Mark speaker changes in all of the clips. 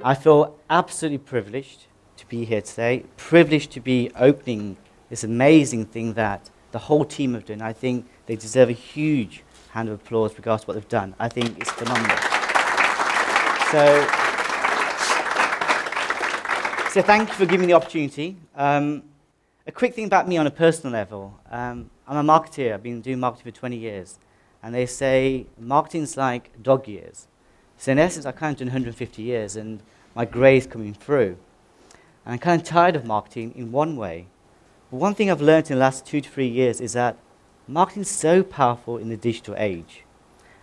Speaker 1: I feel absolutely privileged to be here today, privileged to be opening this amazing thing that the whole team have done. I think they deserve a huge hand of applause regards to what they've done. I think it's phenomenal. So thank you for giving me the opportunity. A quick thing about me on a personal level. I'm a marketeer. I've been doing marketing for 20 years. And they say marketing's like dog years. So in essence, I've kind of done 150 years, and my grey's coming through. And I'm kind of tired of marketing in one way. But one thing I've learned in the last 2 to 3 years is that marketing is so powerful in the digital age.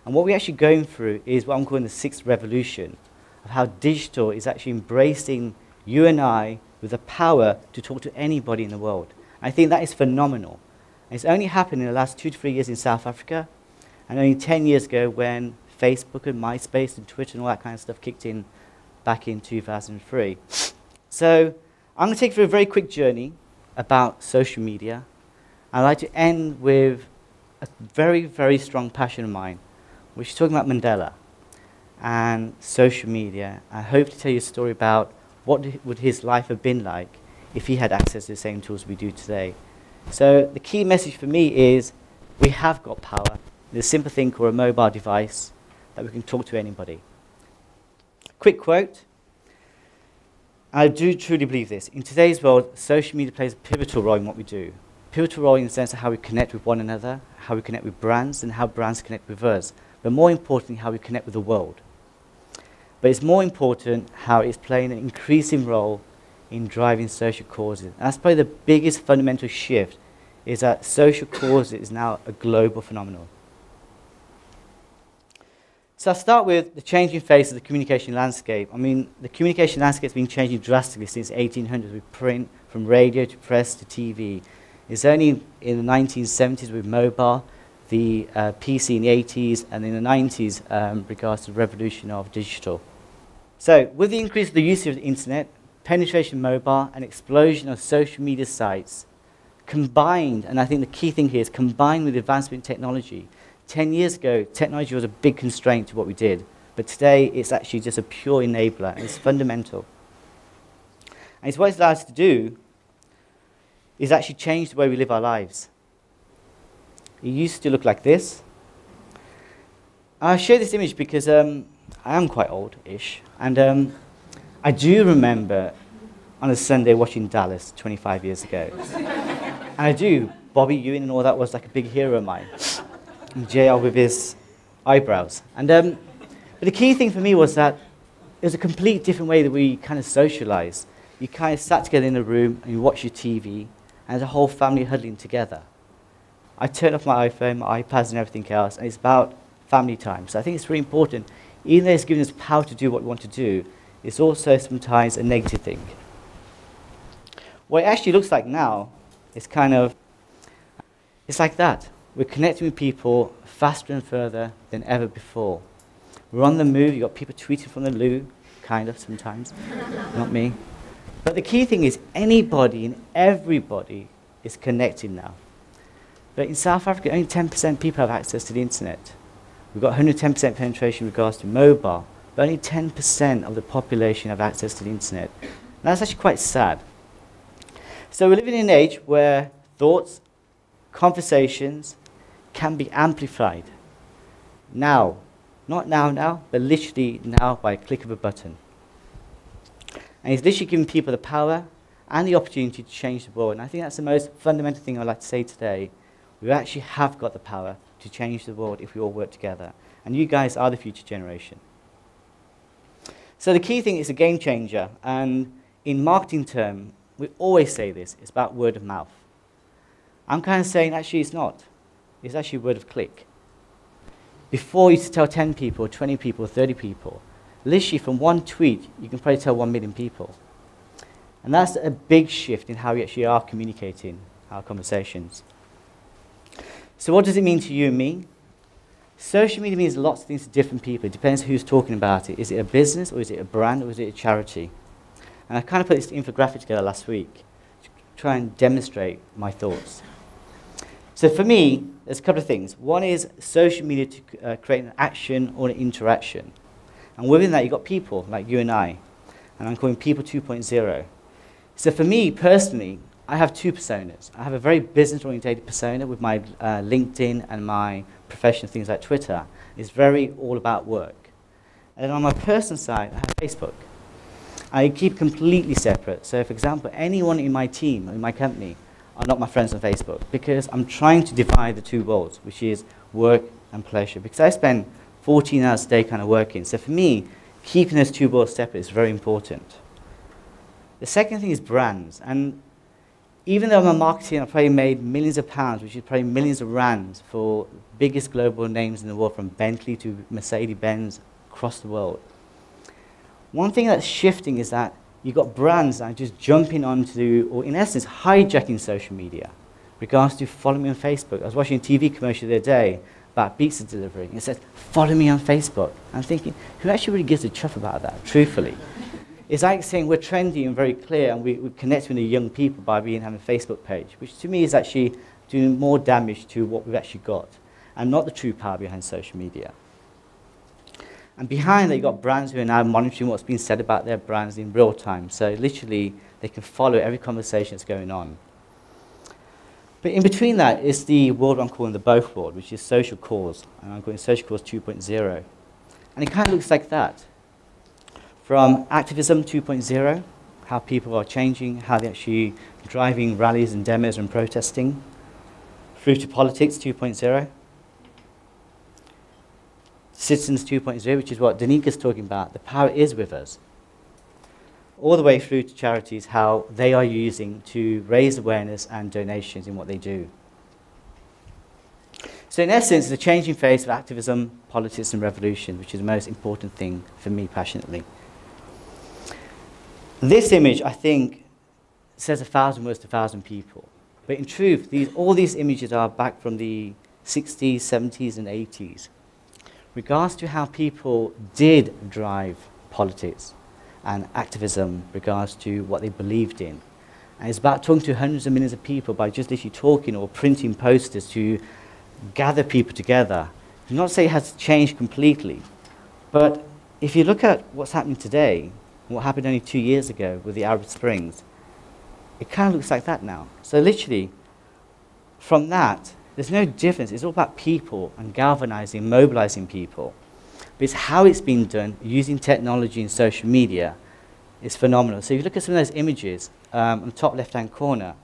Speaker 1: And what we're actually going through is what I'm calling the sixth revolution, of how digital is actually embracing you and I with the power to talk to anybody in the world. I think that is phenomenal. And it's only happened in the last 2 to 3 years in South Africa, and only 10 years ago when Facebook and MySpace and Twitter and all that kind of stuff kicked in back in 2003. So I'm going to take you through a very quick journey about social media. I'd like to end with a very, very strong passion of mine, which is talking about Mandela and social media. I hope to tell you a story about what would his life have been like if he had access to the same tools we do today. So the key message for me is we have got power. There's a simple thing called a mobile device that we can talk to anybody. Quick quote. I do truly believe this. In today's world, social media plays a pivotal role in what we do. Pivotal role in the sense of how we connect with one another, how we connect with brands, and how brands connect with us. But more importantly, how we connect with the world. But it's more important how it's playing an increasing role in driving social causes. And that's probably the biggest fundamental shift, is that social causes is now a global phenomenon. So I'll start with the changing face of the communication landscape. I mean, the communication landscape has been changing drastically since 1800s with print, from radio to press to TV. It's only in the 1970s with mobile, the PC in the 80s, and in the 90s regards to the revolution of digital. So with the increase of the use of the internet, penetration of mobile, and explosion of social media sites, combined, and I think the key thing here is combined with the advancement in technology. 10 years ago, technology was a big constraint to what we did, but today it's actually just a pure enabler, and it's fundamental. And it's what it's allowed us to do is actually change the way we live our lives. It used to look like this. I'll show this image because I am quite old-ish, and I do remember on a Sunday watching Dallas 25 years ago. And I do. Bobby Ewing and all that was like a big hero of mine. And JR with his eyebrows. And but the key thing for me was that it was a complete different way that we kind of socialized. You kind of sat together in a room and you watched your TV, and the whole family huddling together. I turned off my iPhone, my iPads and everything else, and it's about family time. So I think it's really important. Even though it's giving us power to do what we want to do, it's also sometimes a negative thing. What it actually looks like now is kind of, it's like that. We're connecting with people faster and further than ever before. We're on the move. You've got people tweeting from the loo, kind of sometimes, not me. But the key thing is anybody and everybody is connected now. But in South Africa, only 10% of people have access to the internet. We've got 110% penetration in regards to mobile, but only 10% of the population have access to the internet. And that's actually quite sad. So we're living in an age where thoughts, conversations can be amplified. Now. Not now, but literally now by a click of a button. And it's literally giving people the power and the opportunity to change the world. And I think that's the most fundamental thing I'd like to say today. We actually have got the power to change the world if we all work together. And you guys are the future generation. So the key thing is a game changer. And in marketing terms, we always say this. It's about word of mouth. I'm kind of saying actually it's not. It's actually word of click. Before you used to tell 10 people, 20 people, 30 people. Literally from one tweet, you can probably tell 1 million people. And that's a big shift in how we actually are communicating our conversations. So what does it mean to you and me? Social media means lots of things to different people. It depends who's talking about it. Is it a business, or is it a brand, or is it a charity? And I kind of put this infographic together last week to try and demonstrate my thoughts. So for me, there's a couple of things. One is social media to create an action or an interaction. And within that, you've got people like you and I. And I'm calling people 2.0. So for me, personally, I have two personas. I have a very business-oriented persona with my LinkedIn and my professional things like Twitter. It's very all about work. And then on my personal side, I have Facebook. I keep completely separate. So for example, anyone in my team, in my company, are not my friends on Facebook because I'm trying to divide the two worlds, which is work and pleasure. Because I spend 14 hours a day kind of working. So for me, keeping those two worlds separate is very important. The second thing is brands. And even though I'm a marketer, I've probably made millions of pounds, which is probably millions of rands for biggest global names in the world, from Bentley to Mercedes-Benz across the world. One thing that's shifting is that you've got brands that are just jumping onto, or in essence, hijacking social media. Regards to following me on Facebook. I was watching a TV commercial the other day about pizza delivery, and it says, follow me on Facebook. I'm thinking, who actually really gives a chuff about that, truthfully? It's like saying we're trendy and very clear, and we connect with the young people by having a Facebook page, which to me is actually doing more damage to what we've actually got, and not the true power behind social media. And behind that, you've got brands who are now monitoring what's being said about their brands in real time. So literally, they can follow every conversation that's going on. But in between that is the world I'm calling the both world, which is social cause. And I'm calling social cause 2.0. And it kind of looks like that. From activism 2.0, how people are changing, how they're actually driving rallies and demos and protesting, through to politics 2.0. Citizens 2.0, which is what Danika's talking about. The power is with us. All the way through to charities, how they are using to raise awareness and donations in what they do. So in essence, it's a changing phase of activism, politics, and revolution, which is the most important thing for me passionately. This image, I think, says 1,000 words to 1,000 people. But in truth, all these images are back from the 60s, 70s, and 80s. Regards to how people did drive politics and activism, regards to what they believed in. And it's about talking to hundreds of millions of people by just literally talking or printing posters to gather people together. I'm not saying it has changed completely, but if you look at what's happening today, what happened only 2 years ago with the Arab Springs, it kind of looks like that now. So literally, from that, there's no difference. It's all about people and galvanizing, mobilizing people. But it's how it's been done using technology and social media is phenomenal. So if you look at some of those images on the top left-hand corner,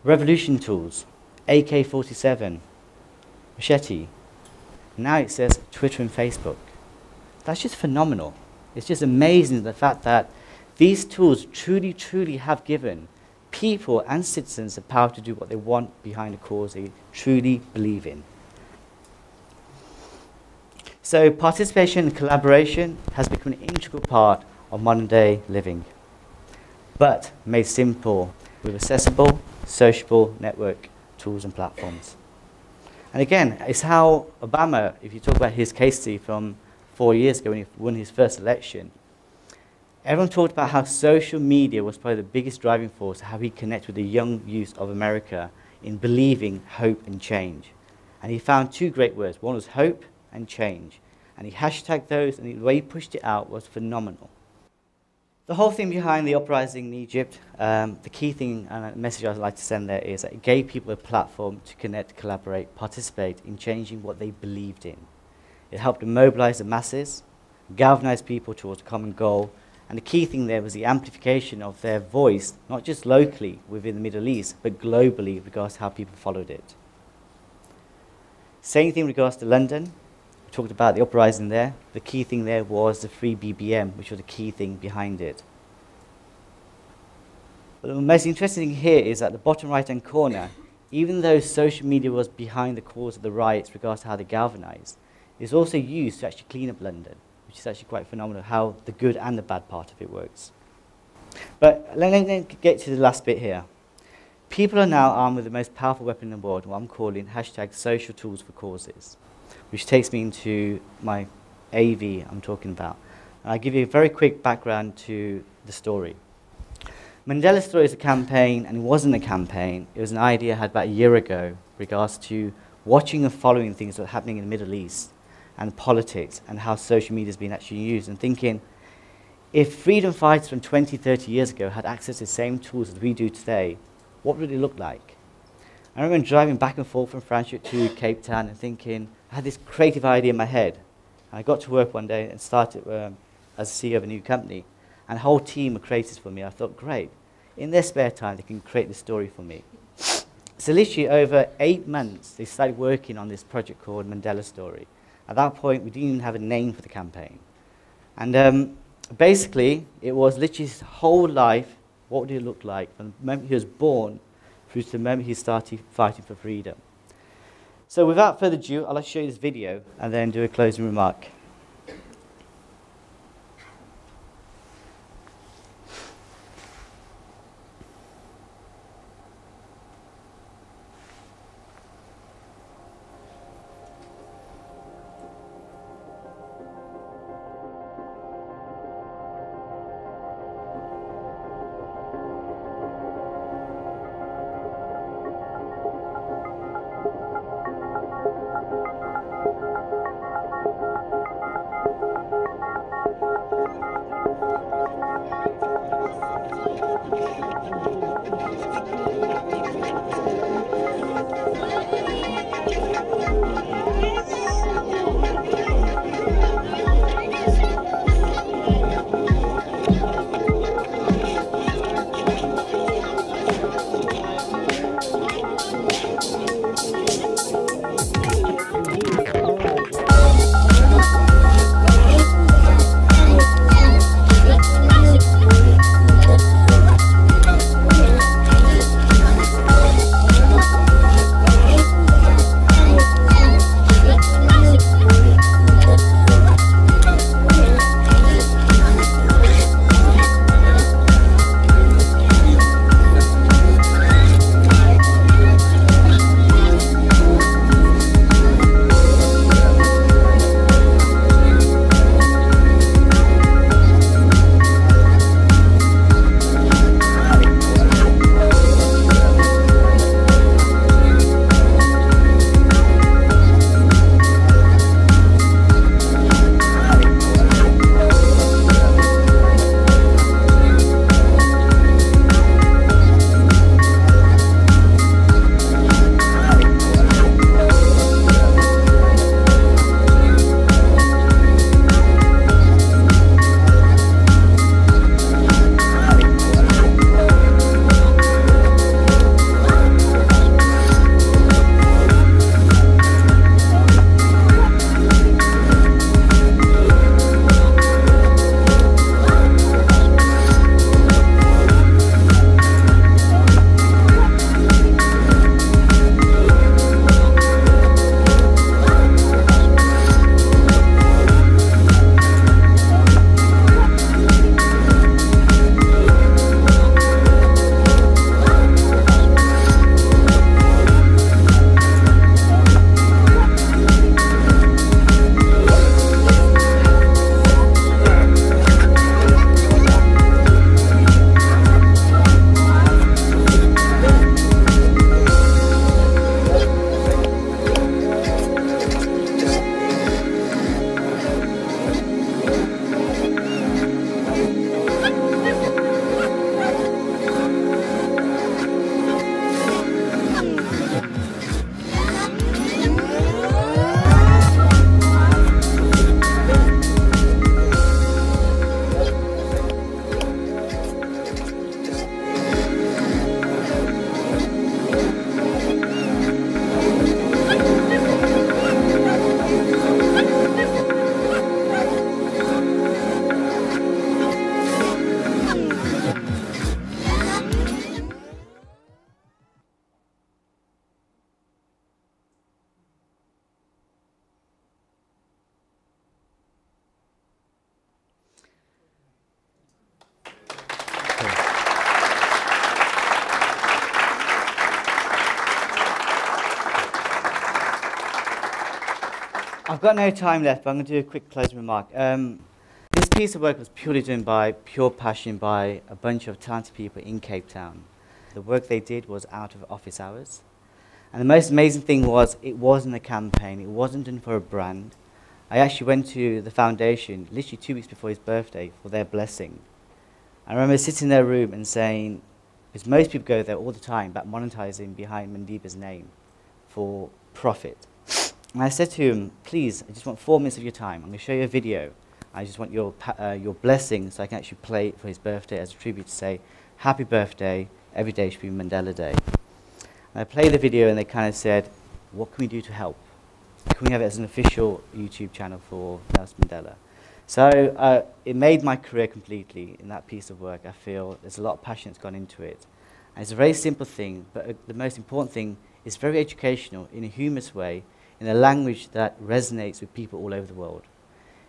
Speaker 1: revolution tools, AK-47, machete. Now it says Twitter and Facebook. That's just phenomenal. It's just amazing the fact that these tools truly, truly have given people and citizens the power to do what they want behind a cause they truly believe in. So participation and collaboration has become an integral part of modern day living, but made simple with accessible, sociable network tools and platforms. And again, it's how Obama, if you talk about his case study from 4 years ago when he won his first election, everyone talked about how social media was probably the biggest driving force, how he connected with the young youth of America in believing hope and change. And he found two great words. One was hope and change. And he hashtagged those, and the way he pushed it out was phenomenal. The whole thing behind the uprising in Egypt, the key thing and a message I'd like to send there is that it gave people a platform to connect, collaborate, participate in changing what they believed in. It helped them mobilize the masses, galvanize people towards a common goal, and the key thing there was the amplification of their voice, not just locally within the Middle East, but globally in regards to how people followed it. Same thing in regards to London. We talked about the uprising there. The key thing there was the free BBM, which was the key thing behind it. But the most interesting thing here is at the bottom right-hand corner, even though social media was behind the cause of the riots in regards to how they galvanized, it's also used to actually clean up London, which is actually quite phenomenal, how the good and the bad part of it works. But let me get to the last bit here. People are now armed with the most powerful weapon in the world, what I'm calling hashtag social tools for causes, which takes me into my AV I'm talking about. And I'll give you a very quick background to the story. Mandela's Story is a campaign, and it wasn't a campaign. It was an idea I had about a year ago in regards to watching and following things that are happening in the Middle East and politics and how social media is being actually used, and thinking, if freedom fighters from 20, 30 years ago had access to the same tools as we do today, what would it look like? I remember driving back and forth from Frankfurt to Cape Town and thinking, I had this creative idea in my head. And I got to work one day and started as CEO of a new company. And a whole team of creators for me. I thought, great. In their spare time, they can create this story for me. So literally over 8 months, they started working on this project called Mandela Story. At that point, we didn't even have a name for the campaign. And basically, it was literally his whole life, what would it look like from the moment he was born through to the moment he started fighting for freedom. So without further ado, I'll show you this video and then do a closing remark. I've got no time left, but I'm going to do a quick closing remark. This piece of work was purely done by pure passion by a bunch of talented people in Cape Town. The work they did was out of office hours. And the most amazing thing was it wasn't a campaign, it wasn't done for a brand. I actually went to the foundation literally 2 weeks before his birthday for their blessing. I remember sitting in their room and saying, because most people go there all the time, about monetizing behind Mandeeba's name for profit. And I said to him, please, I just want 4 minutes of your time. I'm going to show you a video. I just want your blessing so I can actually play it for his birthday as a tribute to say, happy birthday, every day should be Mandela Day. And I played the video and they kind of said, what can we do to help? Can we have it as an official YouTube channel for Nelson Mandela? So it made my career completely in that piece of work. I feel there's a lot of passion that's gone into it. And it's a very simple thing, but the most important thing is very educational in a humorous way, in a language that resonates with people all over the world.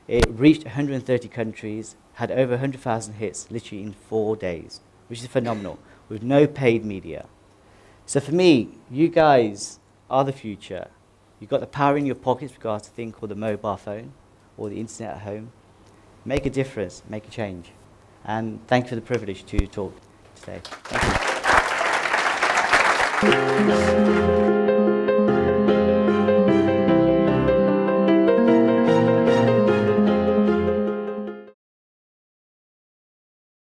Speaker 1: It reached 130 countries, had over 100,000 hits literally in 4 days, which is phenomenal, with no paid media. So for me, you guys are the future. You've got the power in your pockets with regards to a thing called the mobile phone or the internet at home. Make a difference, make a change. And thank you for the privilege to talk today. Thank you.